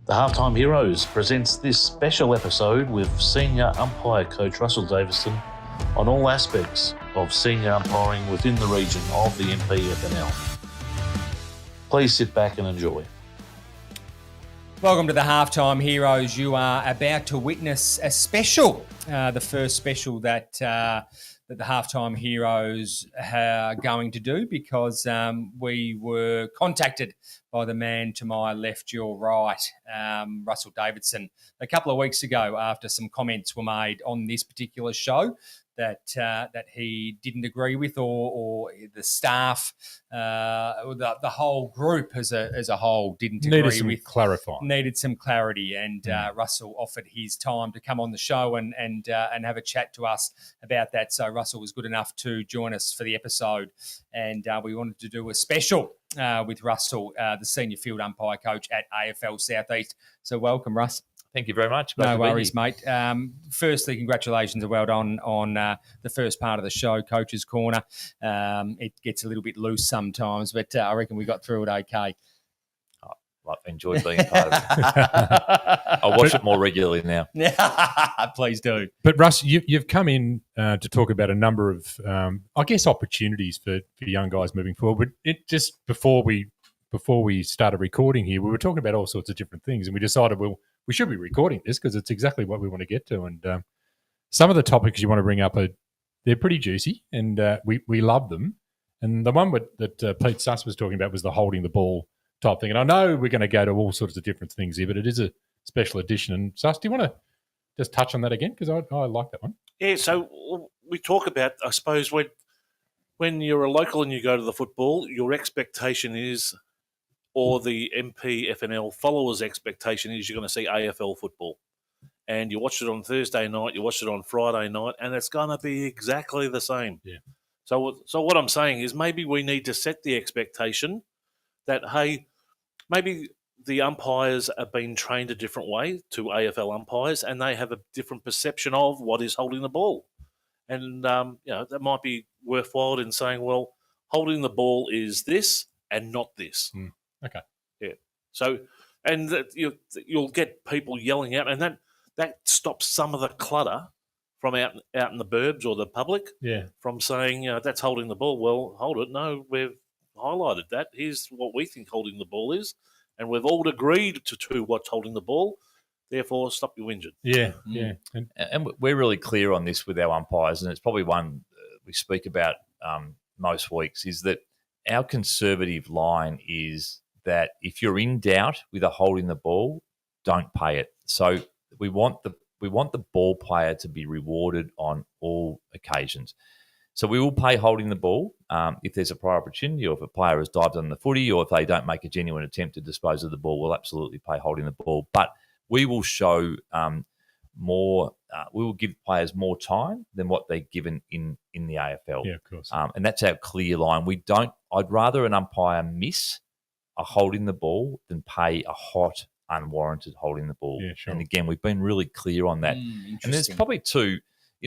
The Halftime Heroes presents this special episode with senior umpire coach Russell Davidson on all aspects of senior umpiring within the region of the MPFNL. Please sit back and enjoy. Welcome to the Halftime Heroes. You are about to witness a special, the first special that the Halftime Heroes are going to do, because we were contacted by the man to my left, your right, Russell Davidson, a couple of weeks ago after some comments were made on this particular show that he didn't agree with, or the staff, the whole group as a whole didn't agree with. Needed some clarity, and Russell offered his time to come on the show and have a chat to us about that. So Russell was good enough to join us for the episode, and we wanted to do a special with Russell, the senior field umpire coach at AFL Southeast. So welcome, Russ. Thank you very much. No worries, mate. Firstly, congratulations and well done on the first part of the show, Coach's Corner. It gets a little bit loose sometimes, but I reckon we got through it okay. I've enjoyed being a part of it. I watch it more regularly now. Please do. But Russ, you've come in to talk about a number of, opportunities for young guys moving forward. But it just before we started recording here, we were talking about all sorts of different things, and we decided, well, we should be recording this because it's exactly what we want to get to. And some of the topics you want to bring up they're pretty juicy, and we love them. And the one that Pete Suss was talking about was the holding the ball type thing. And I know we're going to go to all sorts of different things here, but it is a special edition. And Suss, do you want to just touch on that again? Because I like that one. Yeah, so we talk about, I suppose, when you're a local and you go to the football, your expectation is, or the MPFNL followers' expectation is, you're going to see AFL football. And you watched it on Thursday night, you watched it on Friday night, and it's going to be exactly the same. Yeah. So what I'm saying is, maybe we need to set the expectation that, hey, maybe the umpires have been trained a different way to AFL umpires, and they have a different perception of what is holding the ball. And, that might be worthwhile in saying, well, holding the ball is this and not this. Okay. Yeah. So, and that you'll get people yelling out, and that stops some of the clutter from out in the burbs or the public from saying, that's holding the ball. Well, hold it. No, we've highlighted that. Here's what we think holding the ball is, and we've all agreed to what's holding the ball. Therefore, stop your whinging. Yeah. And we're really clear on this with our umpires, and it's probably one we speak about most weeks, is that our conservative line is that if you're in doubt with a holding the ball, don't pay it. So we want the ball player to be rewarded on all occasions. So we will pay holding the ball if there's a prior opportunity, or if a player has dived on the footy, or if they don't make a genuine attempt to dispose of the ball, we'll absolutely pay holding the ball. But we will show more. We will give players more time than what they're given in the AFL. Yeah, of course. And that's our clear line. I'd rather an umpire miss a holding the ball than pay a hot, unwarranted holding the ball. Yeah, sure. And again, we've been really clear on that. And there's probably two.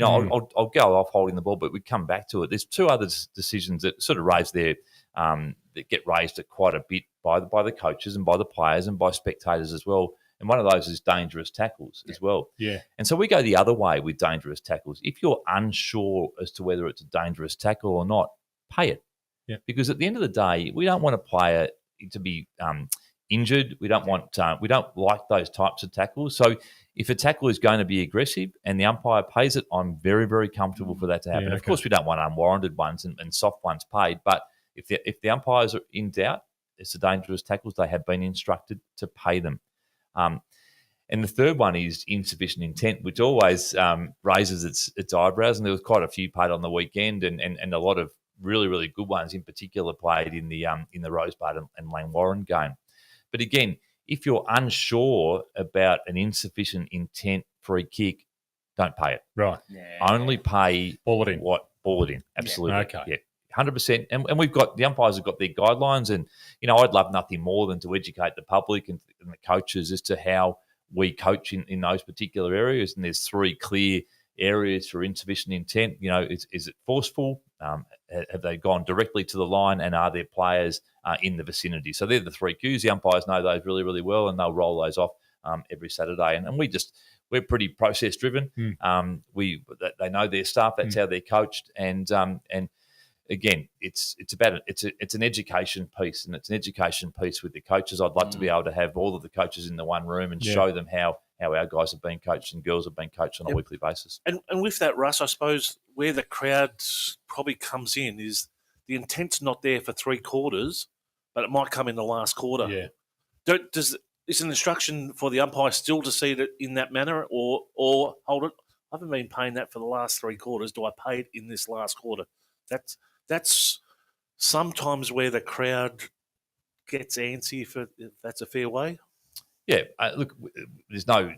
I'll go off holding the ball, but we come back to it. There's two other decisions that sort of that get raised at quite a bit by the coaches and by the players and by spectators as well. And one of those is dangerous tackles as well. Yeah. And so we go the other way with dangerous tackles. If you're unsure as to whether it's a dangerous tackle or not, pay it. Yeah. Because at the end of the day, we don't want a player to be injured. We don't like those types of tackles. So if a tackle is going to be aggressive and the umpire pays it, I'm very, very comfortable for that to happen. Yeah, okay. Of course, we don't want unwarranted ones and soft ones paid. But if the umpires are in doubt, it's the dangerous tackles. They have been instructed to pay them. And the third one is insufficient intent, which always raises its eyebrows. And there was quite a few paid on the weekend, and a lot of really, really good ones in particular played in the Rosebud and Lane Warren game. But again, if you're unsure about an insufficient intent free kick, don't pay it. Right. Yeah. Only pay ball it in. Ball it in. Absolutely. Yeah. Okay. Yeah. 100%. And we've got, the umpires have got their guidelines, and, I'd love nothing more than to educate the public and the coaches as to how we coach in those particular areas. And there's three clear areas for insufficient intent. Is it forceful? Have they gone directly to the line, and are there players in the vicinity? So they're the three cues. The umpires know those really, really well, and they'll roll those off every Saturday. And we're pretty process driven. They know their staff. That's how they're coached. And again, it's an education piece, and it's an education piece with the coaches. I'd like to be able to have all of the coaches in the one room and show them how our guys have been coached and girls have been coached on a weekly basis. And with that, Russ, I suppose where the crowd probably comes in is the intent's not there for 3 quarters, but it might come in the last quarter. Yeah. Is an instruction for the umpire still to see it in that manner, or hold it? I haven't been paying that for the last 3 quarters. Do I pay it in this last quarter? That's sometimes where the crowd gets antsy, if that's a fair way. Yeah, look, there's no,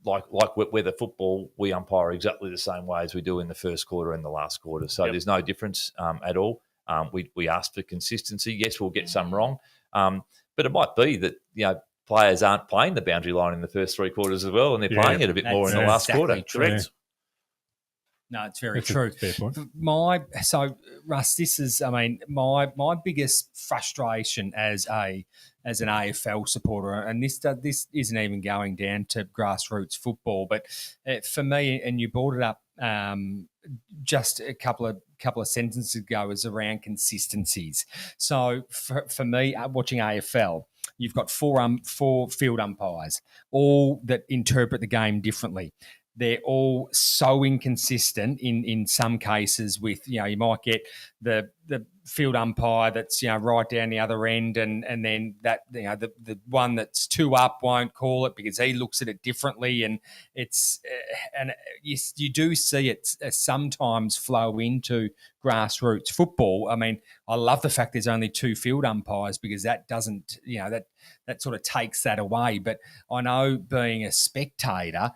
like with the football, we umpire exactly the same way as we do in the first quarter and the last quarter. So there's no difference at all. We ask for consistency. Yes, we'll get some wrong, but it might be that players aren't playing the boundary line in the first 3 quarters as well, and they're playing it a bit more in the last quarter. Correct. No, it's very true. Fair point. So Russ, this is, my biggest frustration as an AFL supporter, and this isn't even going down to grassroots football, but for me, and you brought it up just a couple of sentences ago, is around consistencies. So for me, watching AFL, you've got four field umpires, all that interpret the game differently. They're all so inconsistent in some cases with, you might get the field umpire that's, right down the other end and then that, the one that's 2 up won't call it because he looks at it differently. And it's, and you do see it sometimes flow into grassroots football. I love the fact there's only 2 field umpires because that doesn't, that sort of takes that away. But I know being a spectator,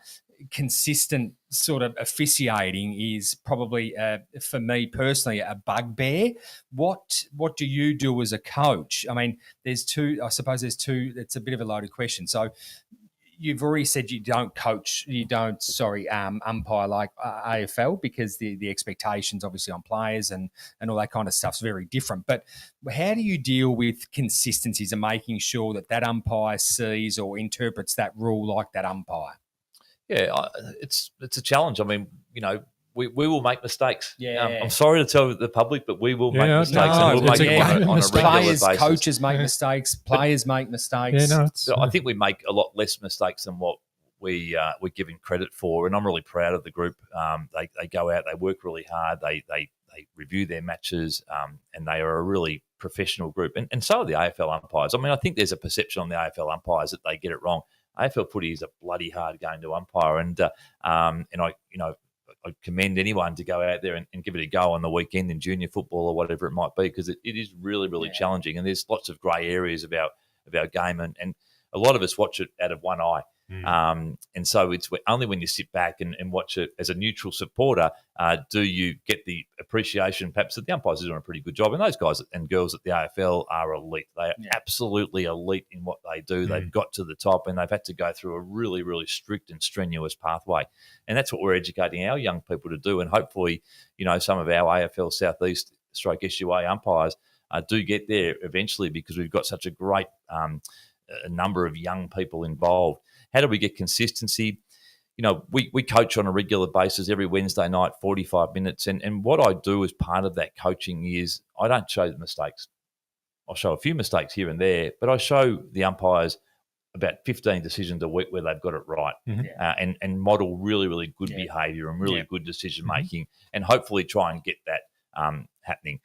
consistent sort of officiating is probably, for me personally, a bugbear. What do you do as a coach? There's two. I suppose there's two. It's a bit of a loaded question. So you've already said you don't umpire like AFL because the expectations obviously on players and all that kind of stuff's very different. But how do you deal with consistencies and making sure that umpire sees or interprets that rule like that umpire? Yeah, it's a challenge. We will make mistakes. Yeah. I'm sorry to tell the public, but we will make mistakes. And we'll make them on a regular players, basis. Coaches make mistakes. Players make mistakes. I think we make a lot less mistakes than what we're given credit for, and I'm really proud of the group. They go out, they work really hard, they review their matches, and they are a really professional group. And so are the AFL umpires. I think there's a perception on the AFL umpires that they get it wrong. AFL footy is a bloody hard game to umpire, and I commend anyone to go out there and give it a go on the weekend in junior football or whatever it might be, because it is really, really challenging, and there's lots of grey areas of our game, and a lot of us watch it out of one eye. And so it's only when you sit back and watch it as a neutral supporter do you get the appreciation perhaps that the umpires are doing a pretty good job. And those guys and girls at the AFL are elite. They are absolutely elite in what they do. They've got to the top, and they've had to go through a really, really strict and strenuous pathway. And that's what we're educating our young people to do. And hopefully, some of our AFL Southeast / SUA umpires do get there eventually, because we've got such a great a number of young people involved. How do we get consistency? We coach on a regular basis every Wednesday night, 45 minutes. And what I do as part of that coaching is I don't show the mistakes. I'll show a few mistakes here and there, but I show the umpires about 15 decisions a week where they've got it right, and model really, really good behaviour and really good decision-making, and hopefully try and get that happening.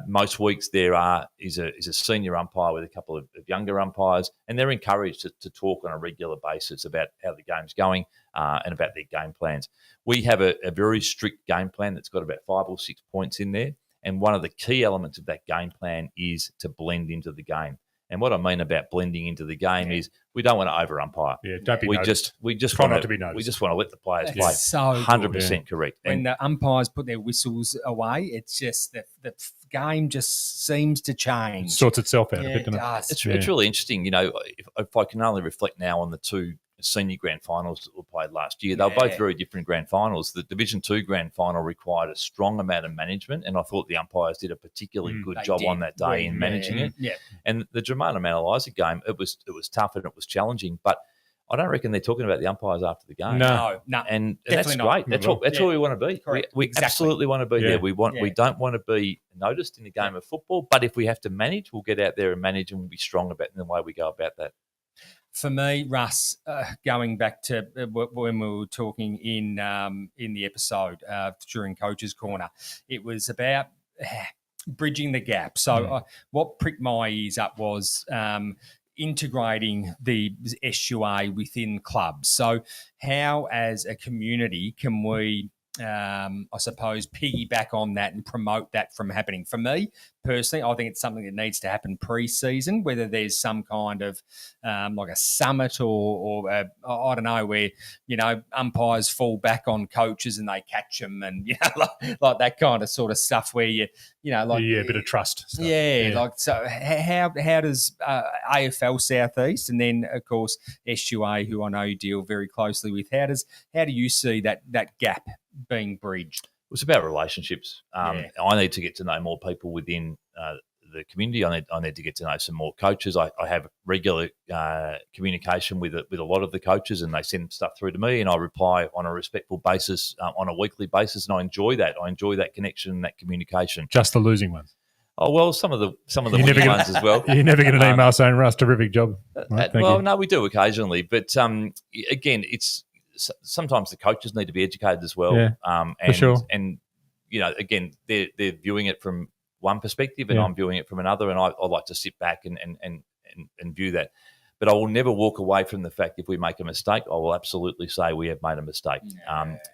Most weeks there is a senior umpire with a couple of younger umpires, and they're encouraged to talk on a regular basis about how the game's going and about their game plans. We have a very strict game plan that's got about 5 or 6 points in there, and one of the key elements of that game plan is to blend into the game. And what I mean about blending into the game is we don't want to over umpire. Yeah, don't be noticed. We just try want not to be noticed. We just want to let the players play. So 100% correct. When the umpires put their whistles away, it's just the game just seems to change. It sorts itself out a bit, it doesn't it? does. It's really interesting. If I can only reflect now on the 2 senior grand finals that were played last year, they were both very different grand finals. The Division 2 grand final required a strong amount of management, and I thought the umpires did a particularly good job on that day in managing it. Yeah. And the Germana Manaliza game, it was tough and it was challenging, but I don't reckon they're talking about the umpires after the game. No, and definitely that's not. great. That's what we want to be. Correct. We Exactly. absolutely want to be there. We don't want to be noticed in the game of football. But if we have to manage, we'll get out there and manage, and we'll be strong about the way we go about that. For me, Russ, going back to when we were talking in the episode during Coach's Corner, it was about bridging the gap. So what pricked my ears up was integrating the SUA within clubs. So how, as a community, can we, I suppose, piggyback on that and promote that from happening? For me, personally, I think it's something that needs to happen pre-season, whether there's some kind of like a summit or I don't know, where, umpires fall back on coaches and they catch them and, like that kind of sort of stuff where a bit of trust stuff. So how does AFL Southeast, and then, of course, SUA, who I know you deal very closely with, how do you see that gap being bridged? It's about relationships. I need to get to know more people within the community. I need to get to know some more coaches. I have regular communication with a lot of the coaches, and they send stuff through to me, and I reply on a respectful basis on a weekly basis, and I enjoy that. I enjoy that connection and that communication. Just the losing ones. Oh, well, some of the winning ones as well. You never get an email saying, "Russ, terrific job." Right, no, we do occasionally, but again, it's sometimes the coaches need to be educated as well. For sure. And again, they're viewing it from one perspective, and I'm viewing it from another, and I like to sit back and view that. But I will never walk away from the fact if we make a mistake, I will absolutely say we have made a mistake.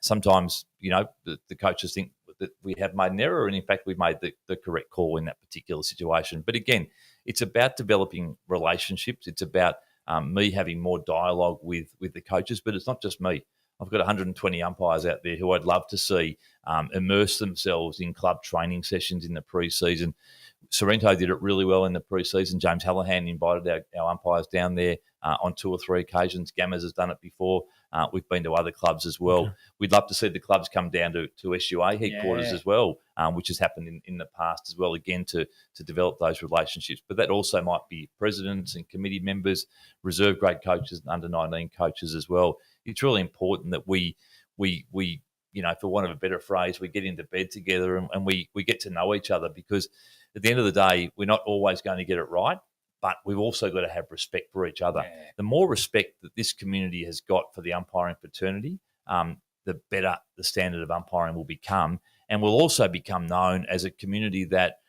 Sometimes, the coaches think that we have made an error, and in fact, we've made the correct call in that particular situation. But again, it's about developing relationships. It's about me having more dialogue with the coaches, but it's not just me. I've got 120 umpires out there who I'd love to see immerse themselves in club training sessions in the pre-season. Sorrento did it really well in the pre-season. James Hallahan invited our umpires down there on 2 or 3 occasions. Gammers has done it before. We've been to other clubs as well. Okay. We'd love to see the clubs come down to SUA headquarters as well, which has happened in the past as well, again, to develop those relationships. But that also might be presidents and committee members, reserve grade coaches and under-19 coaches as well. It's really important that we for want of a better phrase, we get into bed together and we get to know each other, because at the end of the day, we're not always going to get it right, but we've also got to have respect for each other. Yeah. The more respect that this community has got for the umpiring fraternity, the better the standard of umpiring will become, and will also become known as a community that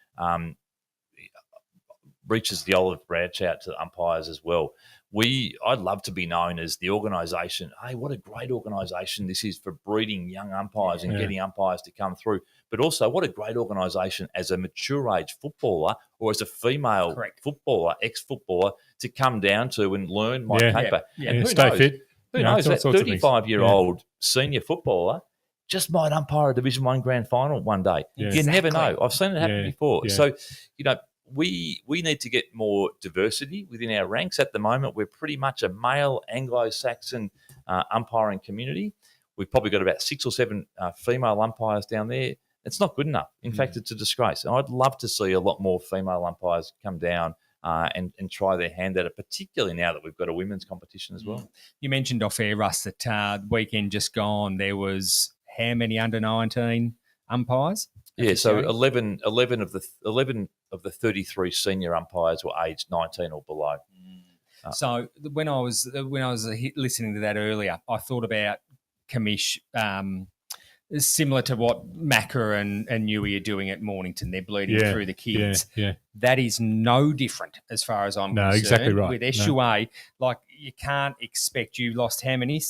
reaches the olive branch out to umpires as well. I'd love to be known as the organisation. Hey, what a great organisation this is for breeding young umpires and getting umpires to come through. But also, what a great organisation as a mature age footballer or as a female footballer, ex-footballer, to come down to and learn my paper. And stay fit. Who knows? That 35-year-old senior footballer just might umpire a Division 1 grand final one day. Yeah. You never know. I've seen it happen before. Yeah. So, we need to get more diversity within our ranks. At the moment, we're pretty much a male Anglo-Saxon umpiring community. We've probably got about 6 or 7 female umpires down there. It's not good enough. In fact, it's a disgrace. And I'd love to see a lot more female umpires come down and try their hand at it, particularly now that we've got a women's competition as well. You mentioned off air, Russ, that the weekend just gone, there was how many under-19 umpires? Yeah, so 11 of the 33 senior umpires were aged 19 or below. So when I was listening to that earlier, I thought about Commish, similar to what Macca and Newey are doing at Mornington. They're bleeding through the kids. Yeah. That is no different as far as I'm concerned. No, exactly right. With SUA, like you can't expect, you lost how many?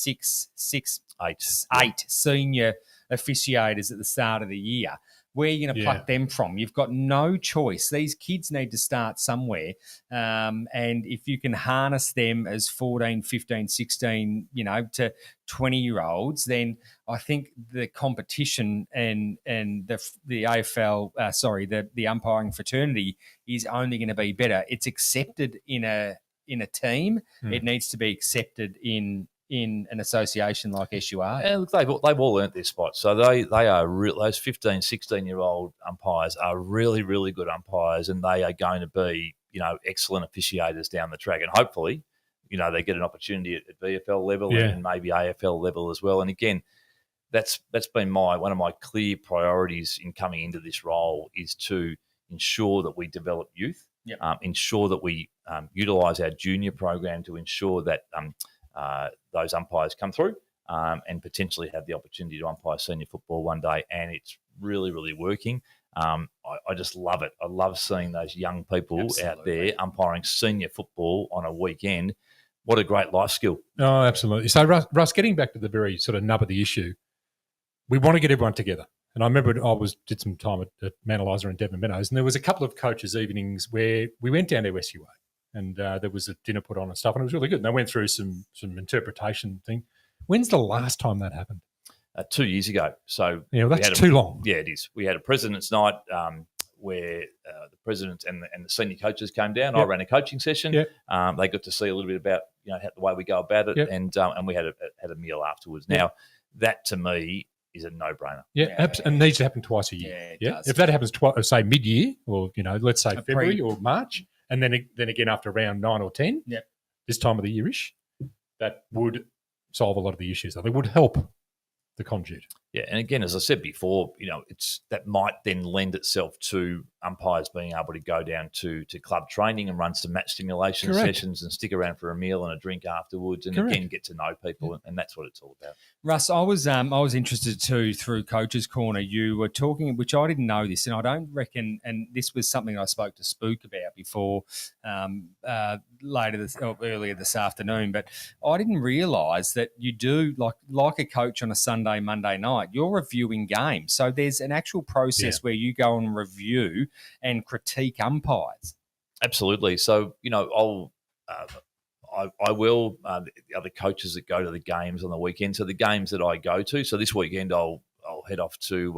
Eight senior officiators at the start of the year. Where are you going to pluck them from? You've got no choice. These kids need to start somewhere. And if you can harness them as 14, 15, 16, to 20-year-olds, then I think the competition and the AFL, the umpiring fraternity is only going to be better. It's accepted in a team. It needs to be accepted in an association like SUA. And look, they've all earned their spot. So they are those 15, 16-year-old umpires are really, really good umpires, and they are going to be, excellent officiators down the track. And hopefully, they get an opportunity at VFL level and maybe AFL level as well. And again, that's been one of my clear priorities in coming into this role, is to ensure that we develop youth, ensure that we utilise our junior program to ensure that those umpires come through and potentially have the opportunity to umpire senior football one day. And it's really, really working. I just love it. I love seeing those young people out there umpiring senior football on a weekend. What a great life skill. Oh, absolutely. So, Russ, getting back to the very sort of nub of the issue, we want to get everyone together. And I remember did some time at Manaliza and Devon Meadows, and there was a couple of coaches' evenings where we went down to SUA, and there was a dinner put on and stuff, and it was really good. And they went through some interpretation thing. When's the last time that happened? 2 years ago. So that's too long. Yeah, it is. We had a president's night where the president and the senior coaches came down. I ran a coaching session. They got to see a little bit about the way we go about it, and we had a meal afterwards. Now that to me is a no-brainer. And needs to happen twice a year. If that happens say mid-year, or let's say February or March, and then again after around 9 or 10, this time of the year-ish, that would solve a lot of the issues. They would help the conduit. Yeah, and again, as I said before, that might then lend itself to umpires being able to go down to club training and run some match stimulation sessions and stick around for a meal and a drink afterwards, and again get to know people, and that's what it's all about. Russ, I was interested too through Coach's Corner. You were talking, which I didn't know this, and I don't reckon, and this was something I spoke to Spook about before earlier this afternoon, but I didn't realise that you do like a coach on a Sunday, Monday night. You're reviewing games, so there's an actual process where you go and review and critique umpires. Absolutely. So I will the other coaches that go to the games on the weekend. So the games that I go to. So this weekend I'll head off to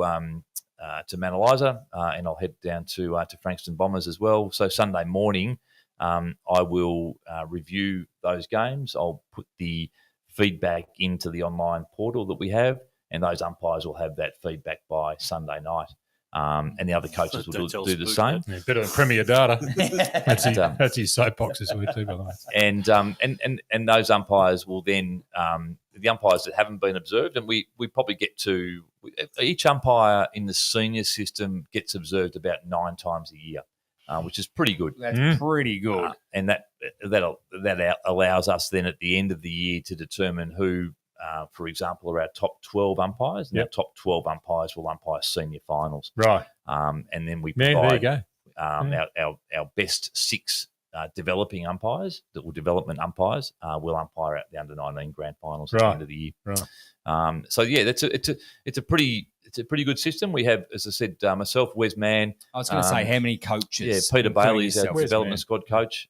Manaliza and I'll head down to Frankston Bombers as well. So Sunday morning I will review those games. I'll put the feedback into the online portal that we have, and those umpires will have that feedback by Sunday night. And the other coaches will do the same. Yeah, better than Premier Data. That's his soapbox this week too, by the way. And those umpires will then the umpires that haven't been observed, and we probably get to each umpire in the senior system gets observed about 9 times a year, which is pretty good. That's pretty good, and that allows us then at the end of the year to determine who. For example, are our top 12 umpires, and our top 12 umpires will umpire senior finals. Right. And then we provide there you go. Our best 6 developing umpires, that will development umpires, will umpire at the under-19 grand finals at the end of the year. Right. So yeah, it's a pretty good system. We have, as I said, myself, Wes Mann. I was going to say, how many coaches? Yeah, Peter Bailey is our development squad coach.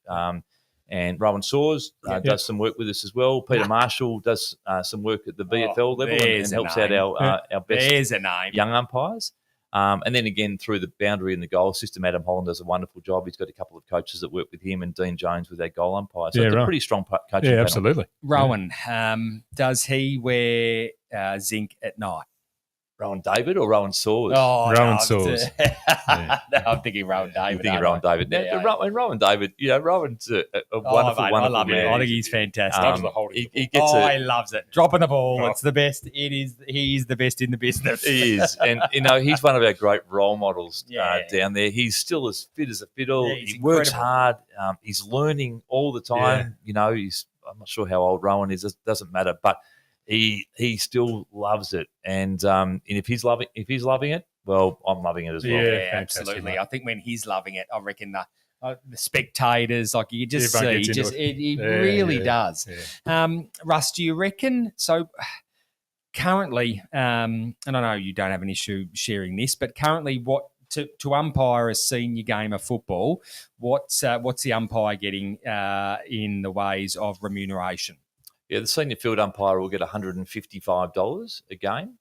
And Rowan Saws does some work with us as well. Peter Marshall does some work at the VFL level and helps out our best young umpires. And then again, through the boundary and the goal system, Adam Holland does a wonderful job. He's got a couple of coaches that work with him, and Dean Jones with our goal umpire. So it's a pretty strong coaching panel. Absolutely. Rowan, does he wear zinc at night? Rowan David or Rowan Saws? Oh, Rowan Saws. No, I'm thinking Rowan David. Rowan David. Rowan David, Rowan's a wonderful man. I love him. I think he's fantastic. He he loves it. Dropping the ball. It's the best. He is the best in the business. He is. And, he's one of our great role models down there. He's still as fit as a fiddle. He works hard. He's learning all the time. I'm not sure how old Rowan is. It doesn't matter. But he still loves it, and if he's loving it, well, I'm loving it as well. Yeah, absolutely. I think when he's loving it, I reckon the spectators, like you just see, it really does. Yeah. Russ, do you reckon? So currently, and I know you don't have an issue sharing this, but currently, what to umpire a senior game of football, what's the umpire getting in the ways of remuneration? Yeah, the senior field umpire will get $155 a game.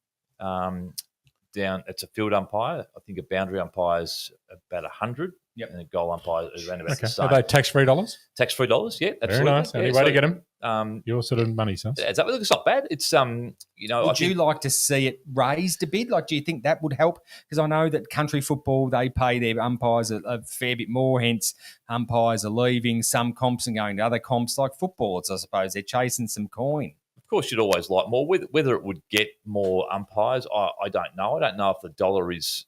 It's a field umpire. I think a boundary umpire is about $100. Yep. And a goal umpire is around about the same. Are they tax-free dollars? Tax-free dollars, yeah, absolutely. Very nice. Any Yeah, way to get them? Your sort of money, son. It's not bad. It's Would you like to see it raised a bit? Like, do you think that would help? Because I know that country football, they pay their umpires a fair bit more. Hence, umpires are leaving some comps and going to other comps, like footballers. I suppose they're chasing some coin. Of course, you'd always like more. Whether it would get more umpires, I don't know. I don't know if the dollar is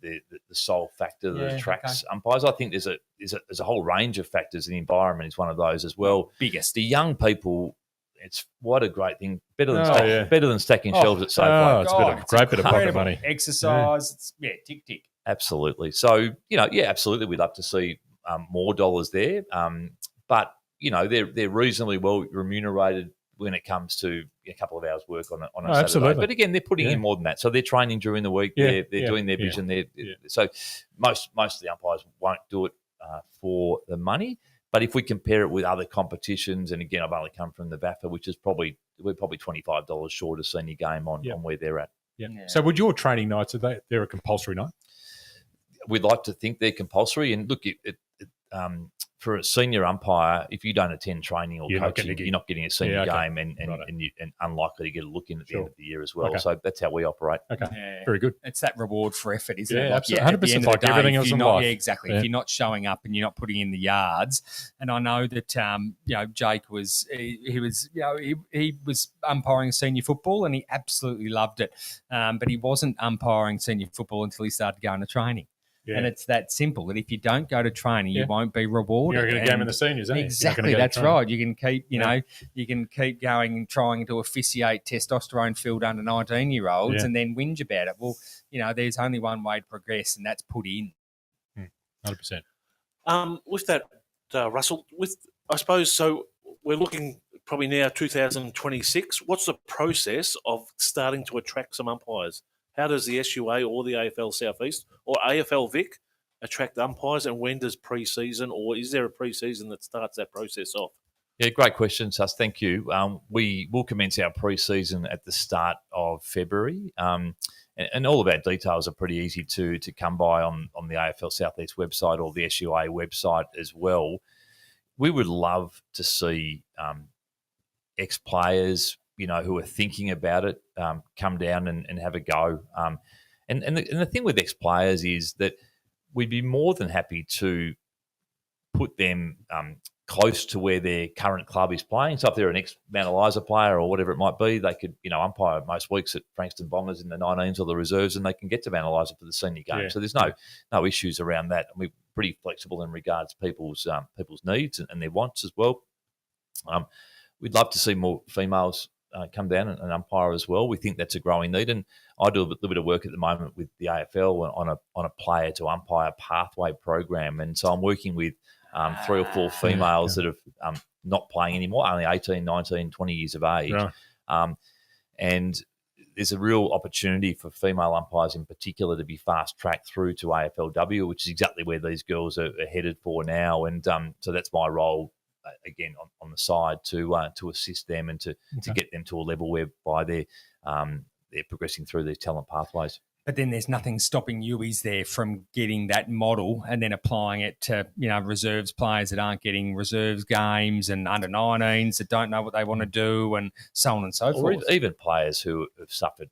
the sole factor that attracts umpires. I think there's a whole range of factors. The environment is one of those as well. Biggest. The young people, it's what a great thing. Better than stacking shelves at Safeway. It's a great bit of pocket money. Exercise. Tick, tick. Absolutely. So, absolutely, we'd love to see more dollars there. But, they're reasonably well remunerated when it comes to a couple of hours work on a Saturday. Absolutely. But again, they're putting in more than that. So they're training during the week. They're doing their vision. So most of the umpires won't do it for the money. But if we compare it with other competitions, and again, I've only come from the VAFA, which is we're probably $25 short of senior game on where they're at. Yeah. So would your training nights, they're a compulsory night? We'd like to think they're compulsory. And look, for a senior umpire, if you don't attend training or coaching, you're not getting a senior game and unlikely to get a look in at the end of the year as well. Okay. So that's how we operate. Okay, very good. It's that reward for effort, isn't it? Like, absolutely. 100% like everything else in life. Yeah, exactly. Yeah. If you're not showing up and you're not putting in the yards, and I know that Jake was he was umpiring senior football and he absolutely loved it, but he wasn't umpiring senior football until he started going to training. Yeah. And it's that simple that if you don't go to training, you won't be rewarded. You're going to game in the seniors, aren't you? Exactly, that's right. You can keep, you can keep going and trying to officiate testosterone-filled under 19-year-olds and then whinge about it. Well, there's only one way to progress, and that's put in. 100%. With that, Russell, I suppose so. We're looking probably now 2026. What's the process of starting to attract some umpires? How does the SUA or the AFL Southeast or AFL Vic attract umpires, and when does pre-season, or is there a pre-season that starts that process off? Yeah, great question, Sus. Thank you. We will commence our pre-season at the start of February, and all of our details are pretty easy to come by on the AFL Southeast website or the SUA website as well. We would love to see ex-players, who are thinking about it, come down and have a go. And the thing with ex-players is that we'd be more than happy to put them close to where their current club is playing. So if they're an ex-Mount Eliza player or whatever it might be, they could, umpire most weeks at Frankston Bombers in the 19s or the reserves, and they can get to Mount Eliza for the senior game. Yeah. So there's no issues around that. And we're pretty flexible in regards to people's needs and their wants as well. We'd love to see more females come down and umpire as well. We think that's a growing need, and I do a little bit of work at the moment with the AFL on a player to umpire pathway program, and so I'm working with 3 or 4 females that are not playing anymore, only 18, 19, 20 years of age, and there's a real opportunity for female umpires in particular to be fast-tracked through to AFLW, which is exactly where these girls are headed for now, and so that's my role again on the side to assist them and to get them to a level whereby they're progressing through these talent pathways. But then there's nothing stopping you, is there, from getting that model and then applying it to reserves players that aren't getting reserves games and under 19s that don't know what they want to do and so on and so forth. Or even players who have suffered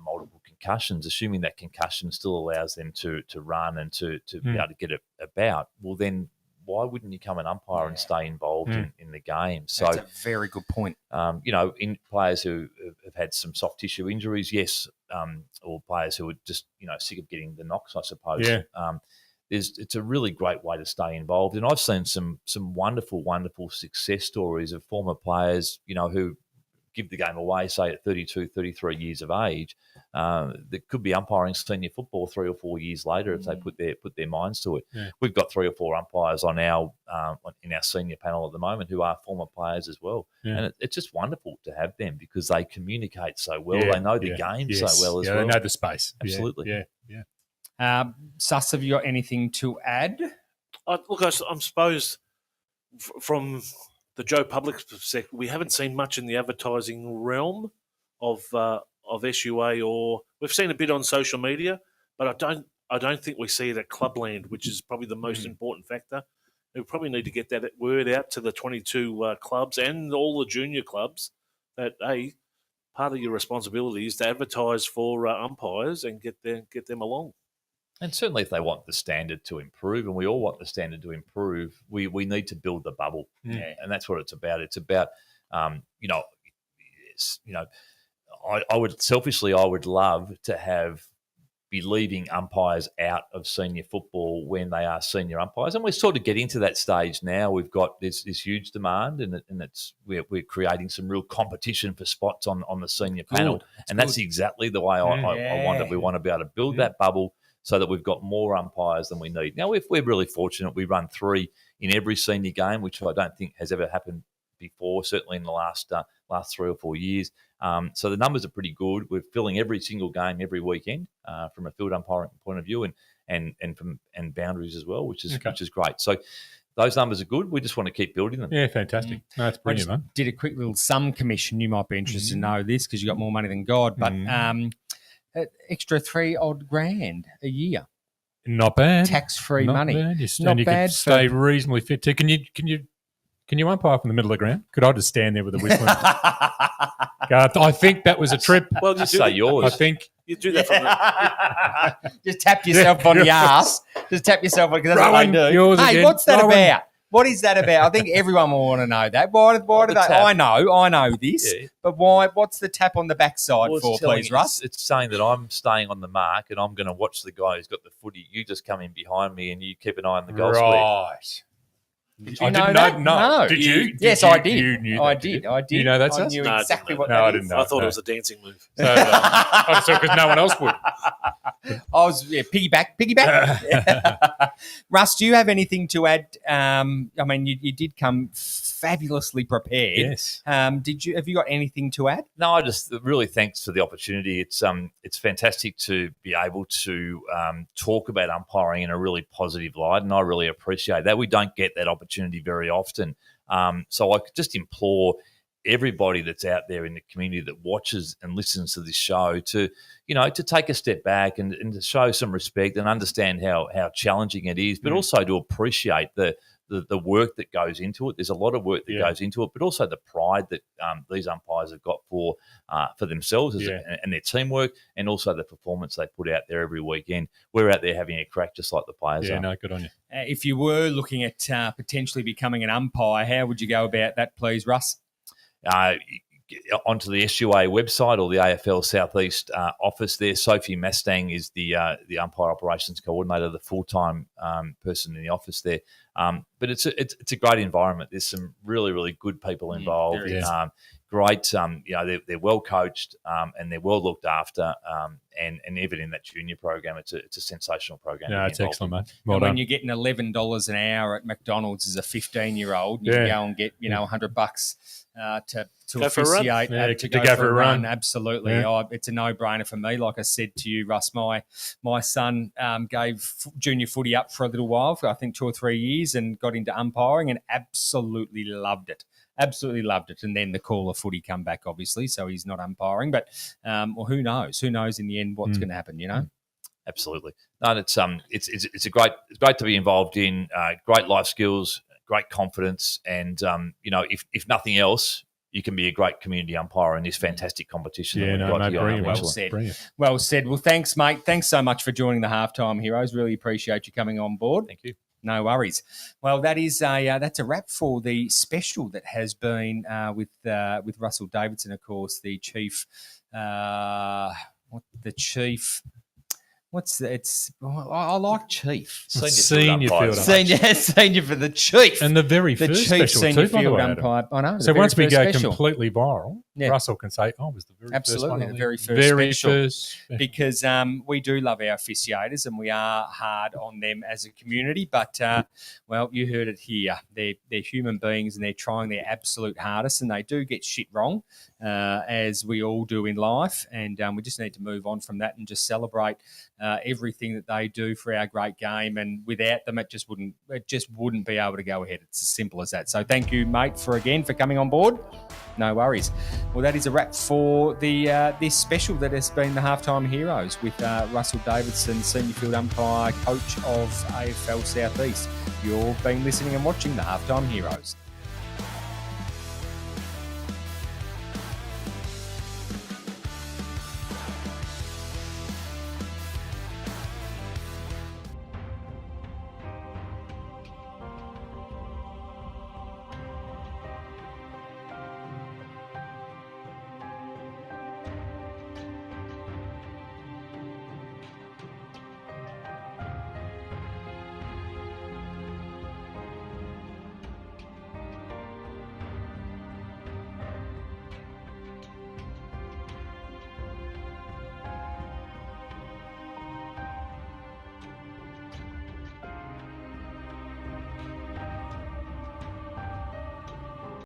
multiple concussions, assuming that concussion still allows them to run and to be able to get about. Well, then why wouldn't you come an umpire and stay involved in the game? So that's a very good point. In players who have had some soft tissue injuries, yes, or players who are just sick of getting the knocks, I suppose. Yeah. It's a really great way to stay involved, and I've seen some wonderful success stories of former players, who give the game away, say at 32, 33 years of age, that could be umpiring senior football 3 or 4 years later if they put their minds to it. Yeah. We've got 3 or 4 umpires on in our senior panel at the moment who are former players as well, and it's just wonderful to have them because they communicate so well. They know the game so well as well. They know the space. Absolutely. Sus, have you got anything to add? Look, I suppose from the Joe Public's perspective, we haven't seen much in the advertising realm of SUA, or we've seen a bit on social media, but I don't think we see it at clubland, which is probably the most important factor. We probably need to get that word out to the 22 clubs and all the junior clubs that, part of your responsibility is to advertise for umpires and get them along. And certainly if they want the standard to improve, and we all want the standard to improve, we need to build the bubble. Yeah. And that's what it's about. It's about, I would love to be leaving umpires out of senior football when they are senior umpires. And we're sort of getting to that stage now. We've got this huge demand, and we're creating some real competition for spots on the senior panel. And that's exactly the way I want it. We want to be able to build that bubble so that we've got more umpires than we need. Now, if we're really fortunate, we run 3 in every senior game, which I don't think has ever happened before, certainly in the last 3 or 4 years. So the numbers are pretty good. We're filling every single game every weekend from a field umpiring point of view, and boundaries as well, which is great. So those numbers are good. We just want to keep building them. Yeah, fantastic. No, that's brilliant, man. Did a quick little sum commission. You might be interested to know this because you got more money than God, but extra $3,000 a year. Not bad. Tax-free money. Bad. Not you bad. Can stay reasonably fit too. Can you umpire from the middle of the ground? Could I just stand there with a whistle? God, I think that was a trip. Well, just say yours. I think you do that from the... Just tap yourself on the ass. Just tap yourself on because that's Rowan, what they do. yours Hey, again. what's that Rowan. about? What is that about? I think everyone will want to know that. Why do they? I know this, but why? What's the tap on the backside for, please, Russ? It's saying that I'm staying on the mark and I'm going to watch the guy who's got the footy. You just come in behind me and you keep an eye on the goal square. Right. Did you know that? No. Did you? Yes, I did. You knew I that, did. did I did. You know that's I us? knew No, exactly what No, that I is. didn't know. I thought it was a dancing move. Because no one else would. I was piggyback. Russ, do you have anything to add? I mean, you did come fabulously prepared. Yes. Have you got anything to add? No, I just really thanks for the opportunity. It's fantastic to be able to talk about umpiring in a really positive light, and I really appreciate that. We don't get that opportunity very often. So I could just implore everybody that's out there in the community that watches and listens to this show to take a step back and to show some respect and understand how challenging it is, but also to appreciate the work that goes into it. There's a lot of work that goes into it, but also the pride that these umpires have got for themselves and their teamwork, and also the performance they put out there every weekend. We're out there having a crack just like the players are. Yeah, no, good on you. If you were looking at potentially becoming an umpire, how would you go about that, please, Russ? Onto the SUA website or the AFL Southeast office there. Sophie Mustang is the umpire operations coordinator, the full-time person in the office there. But it's a great environment. There's some really, really good people involved. Great, they're well coached and they're well looked after. And even in that junior program, it's a sensational program. No, it's excellent, mate. Well and done. when you're getting $11 an hour at McDonald's as a 15-year-old, you can go and get $100 to Go for a run. officiate, to go for a run. run. Absolutely. Yeah. It's a no-brainer for me. Like I said to you, Russ, my son gave junior footy up for a little while, for I think 2 or 3 years, and got into umpiring and absolutely loved it. Absolutely loved it. And then the call of footy come back, obviously, so he's not umpiring. But who knows? Who knows in the end what's going to happen, you know? Absolutely. No, it's great to be involved in. Great life skills, great confidence, and if nothing else, you can be a great community umpire in this fantastic competition. Yeah, that we've got here. brilliant. Well said. Well said. Well, thanks, mate. Thanks so much for joining the Halftime Heroes. Really appreciate you coming on board. Thank you. No worries. Well, that's a wrap for the special that has been with Russell Davidson, of course, the chief. I like chief. Senior field umpire. Senior for the chief. And the very the first chief special senior too, by the field way, Adam. umpire. I know. So once we go special. completely viral, Yeah. Russell can say, "Oh, it was the very Absolutely, first one." the very first special. First. Because we do love our officiators and we are hard on them as a community. But, well, you heard it here. They're human beings and they're trying their absolute hardest, and they do get shit wrong, as we all do in life. And we just need to move on from that and just celebrate everything that they do for our great game. And without them, it just wouldn't be able to go ahead. It's as simple as that. So thank you, mate, for coming on board. No worries. Well, that is a wrap for the this special that has been the Halftime Heroes with Russell Davidson, Senior Field Umpire, Coach of AFL South East. You've been listening and watching the Halftime Heroes.